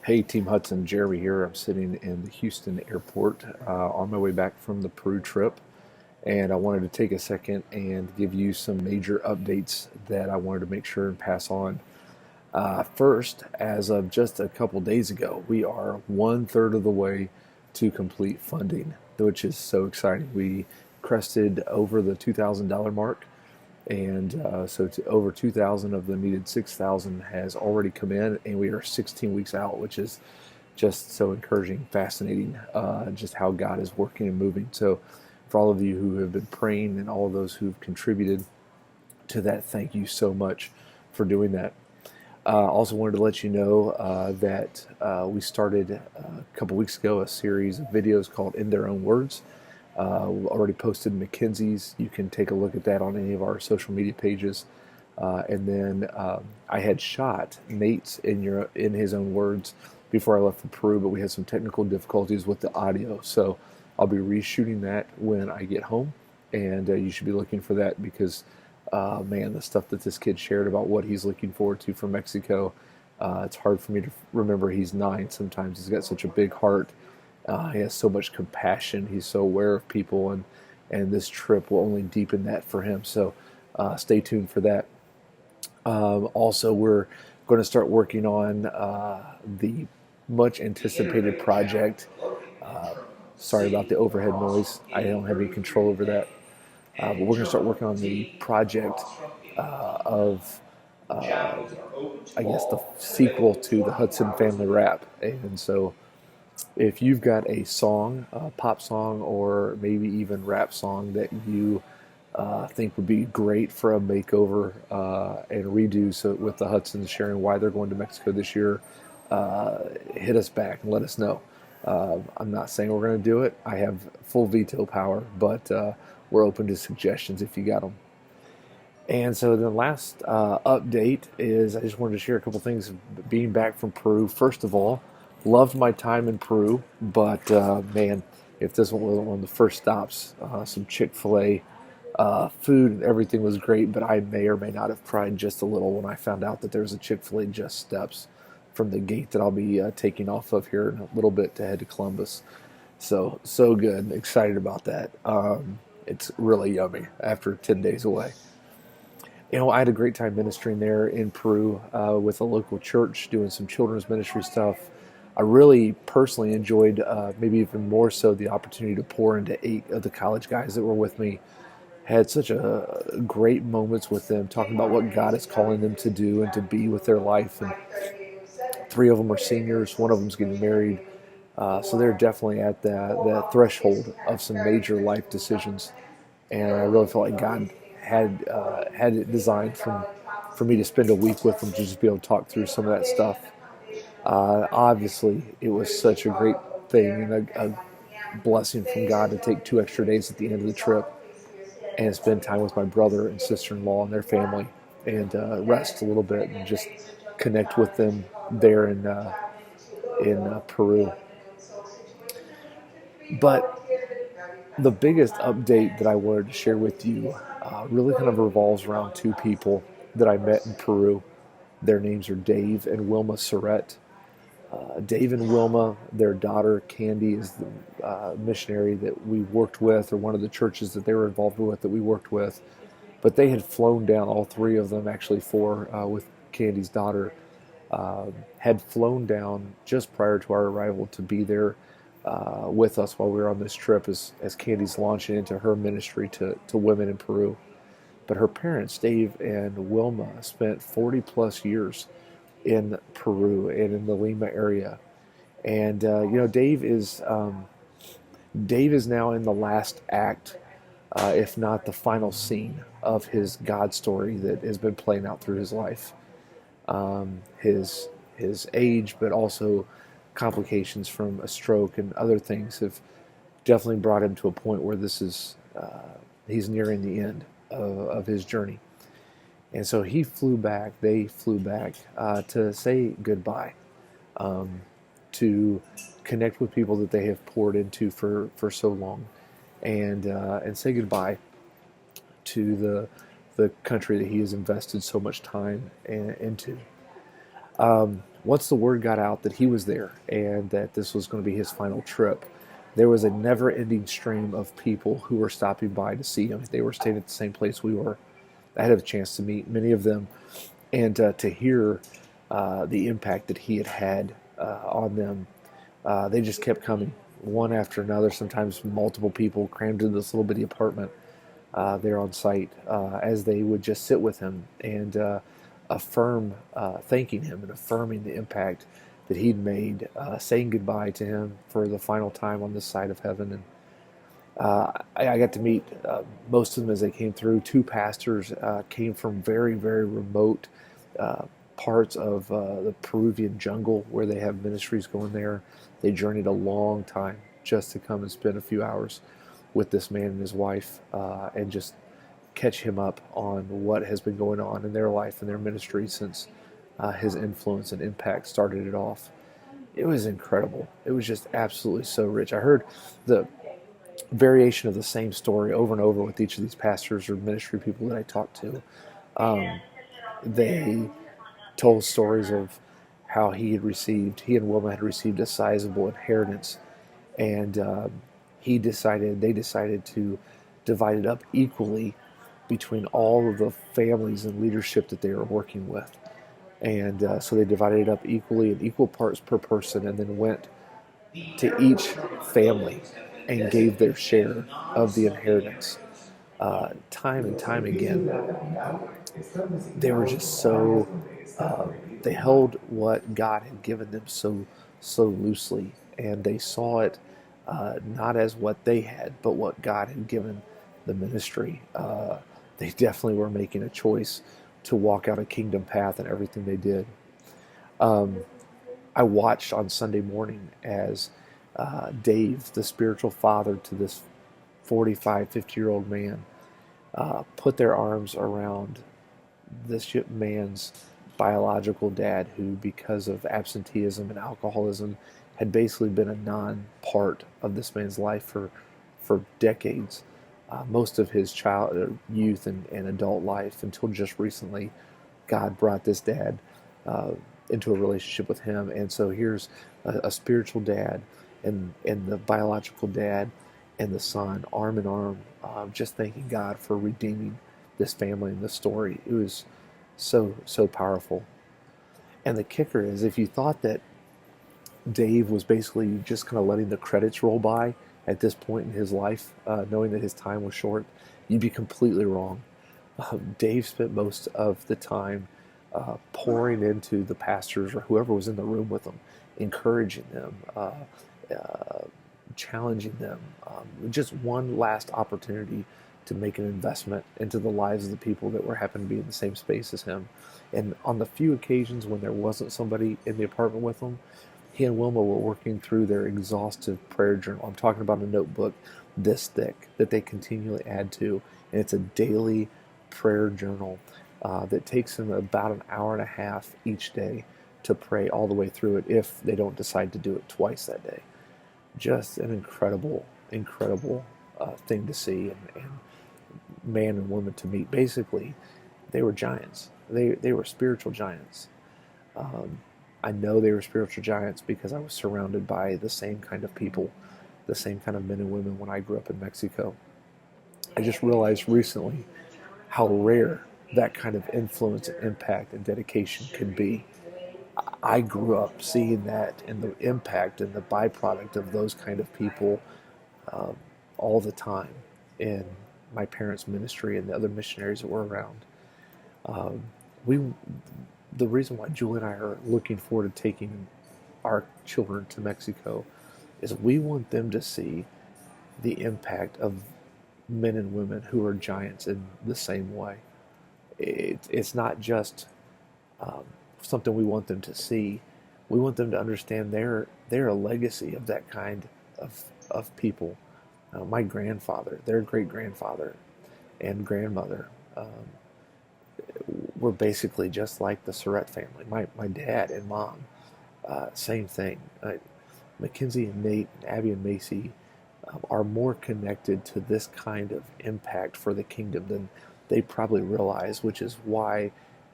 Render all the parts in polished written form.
Hey, Team Hudson, Jeremy here. I'm sitting in the Houston airport on my way back from the Peru trip, and I wanted to take a second and give you some major updates that I wanted to make sure and pass on. First, as of just a couple days ago, we are one third of the way to complete funding, which is so exciting. We crested over the $2,000 mark, and so to over 2,000 of the needed 6,000 has already come in, and we are 16 weeks out, which is just so encouraging, fascinating, just how God is working and moving. So, for all of you who have been praying and all of those who've contributed to that, thank you so much for doing that. Also wanted to let you know that we started a couple weeks ago a series of videos called In Their Own Words. We already posted Mackenzie's. You can take a look at that on any of our social media pages. And then I had shot Nate's in his own words before I left for Peru, but we had some technical difficulties with the audio. So I'll be reshooting that when I get home, and you should be looking for that because, man, the stuff that this kid shared about what he's looking forward to from Mexico, it's hard for me to remember he's 9 sometimes. He's got such a big heart. He has so much compassion. He's so aware of people, and this trip will only deepen that for him. So stay tuned for that. Also, we're going to start working on the much anticipated project. Sorry about the overhead noise. I don't have any control over that. But we're going to start working on the project of, I guess, the sequel to the Hudson Family Rap. And so if you've got a song, a pop song, or maybe even rap song that you think would be great for a makeover and redo, so with the Hudsons sharing why they're going to Mexico this year, hit us back and let us know. I'm not saying we're going to do it. I have full veto power, but we're open to suggestions if you got them. And so the last update is I just wanted to share a couple things being back from Peru. First of all, loved my time in Peru, but man, if this wasn't one of the first stops, some Chick-fil-A food and everything was great, but I may or may not have cried just a little when I found out that there's a Chick-fil-A just steps from the gate that I'll be taking off of here in a little bit to head to Columbus. So good. Excited about that. It's really yummy after 10 days away. I had a great time ministering there in Peru with a local church, doing some children's ministry stuff. I really personally enjoyed, maybe even more so, the opportunity to pour into 8 of the college guys that were with me. Had such a great moments with them, talking about what God is calling them to do and to be with their life. And 3 of them are seniors, 1 of them's getting married. So they're definitely at that threshold of some major life decisions. And I really felt like God had it designed for me to spend a week with them to just be able to talk through some of that stuff. Obviously, it was such a great thing and a blessing from God to take 2 extra days at the end of the trip and spend time with my brother and sister-in-law and their family and rest a little bit and just connect with them there in Peru. But the biggest update that I wanted to share with you really kind of revolves around 2 people that I met in Peru. Their names are Dave and Wilma Surrett. Dave and Wilma, their daughter Candy, is the missionary that we worked with, or one of the churches that they were involved with that we worked with. But they had flown down, all 3 of them, actually 4 with Candy's daughter, had flown down just prior to our arrival to be there with us while we were on this trip as Candy's launching into her ministry to women in Peru. But her parents, Dave and Wilma, spent 40 plus years in Peru and in the Lima area. And Dave is now in the last act, if not the final scene of his God story that has been playing out through his life. His age, but also complications from a stroke and other things have definitely brought him to a point where he's nearing the end of his journey. And so they flew back to say goodbye, to connect with people that they have poured into for so long, and say goodbye to the country that he has invested so much time into. once the word got out that he was there and that this was going to be his final trip, there was a never-ending stream of people who were stopping by to see him. They were staying at the same place we were. I had a chance to meet many of them and to hear the impact that he had had on them. They just kept coming, one after another, sometimes multiple people crammed into this little bitty apartment there on site, as they would just sit with him and affirm, thanking him and affirming the impact that he'd made, saying goodbye to him for the final time on this side of heaven. And I got to meet most of them as they came through. Two pastors came from very, very remote uh, parts of the Peruvian jungle where they have ministries going there. They journeyed a long time just to come and spend a few hours with this man and his wife, and just catch him up on what has been going on in their life and their ministry since his influence and impact started it off. It was incredible. It was just absolutely so rich. I heard the variation of the same story over and over with each of these pastors or ministry people that I talked to. Um, they told stories of how he and Wilma had received a sizable inheritance, and they decided to divide it up equally between all of the families and leadership that they were working with. And so they divided it up equally in equal parts per person, and then went to each family and gave their share of the inheritance. Time and time again, they were just so they held what God had given them so loosely, and they saw it not as what they had, but what God had given the ministry. They definitely were making a choice to walk out a kingdom path in everything they did. Um, I watched on Sunday morning as Dave, the spiritual father to this 45, 50-year-old man, put their arms around this man's biological dad, who, because of absenteeism and alcoholism, had basically been a non-part of this man's life for decades. Most of his youth and adult life, until just recently, God brought this dad uh, into a relationship with him. And so here's a spiritual dad and the biological dad and the son, arm in arm, just thanking God for redeeming this family and this story. It was so powerful. And the kicker is, if you thought that Dave was basically just kind of letting the credits roll by at this point in his life, knowing that his time was short, you'd be completely wrong. Dave spent most of the time pouring into the pastors or whoever was in the room with them, encouraging them, uh, challenging them. Just one last opportunity to make an investment into the lives of the people that were happening to be in the same space as him. And on the few occasions when there wasn't somebody in the apartment with him, he and Wilma were working through their exhaustive prayer journal. I'm talking about a notebook this thick that they continually add to, and it's a daily prayer journal that takes them about an hour and a half each day to pray all the way through it if they don't decide to do it twice that day. Just an incredible thing to see, and man and woman to meet. Basically, they were giants. They were spiritual giants. Um, I know they were spiritual giants because I was surrounded by the same kind of people, the same kind of men and women when I grew up in Mexico. I just realized recently how rare that kind of influence and impact and dedication can be. I grew up seeing that and the impact and the byproduct of those kind of people um, all the time in my parents' ministry and the other missionaries that were around. Um, we, the reason why Julie and I are looking forward to taking our children to Mexico is we want them to see the impact of men and women who are giants in the same way. It's not just um, something we want them to see. We want them to understand they're a legacy of that kind of people. My grandfather, their great grandfather, and grandmother were basically just like the Surratt family. My dad and mom, same thing. Mackenzie and Nate, and Abby and Macy are more connected to this kind of impact for the kingdom than they probably realize, which is why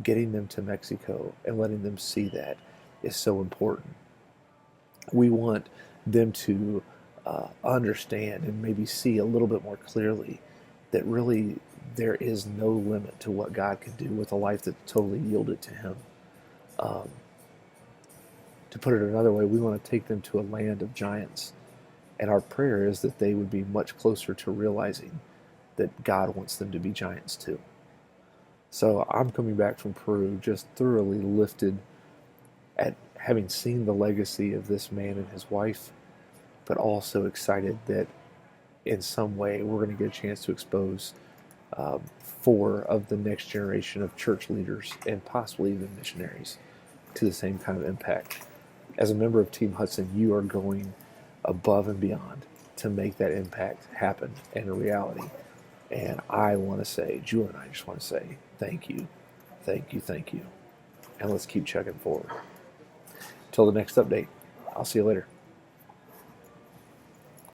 getting them to Mexico and letting them see that is so important. We want them to understand and maybe see a little bit more clearly that really there is no limit to what God can do with a life that's totally yielded to Him. Um, to put it another way, we want to take them to a land of giants. And our prayer is that they would be much closer to realizing that God wants them to be giants too. So I'm coming back from Peru just thoroughly lifted at having seen the legacy of this man and his wife, but also excited that in some way we're going to get a chance to expose four of the next generation of church leaders and possibly even missionaries to the same kind of impact. As a member of Team Hudson, you are going above and beyond to make that impact happen and a reality. And I want to say, Julie and I just want to say, thank you, thank you, thank you. And let's keep chugging forward. Till the next update, I'll see you later.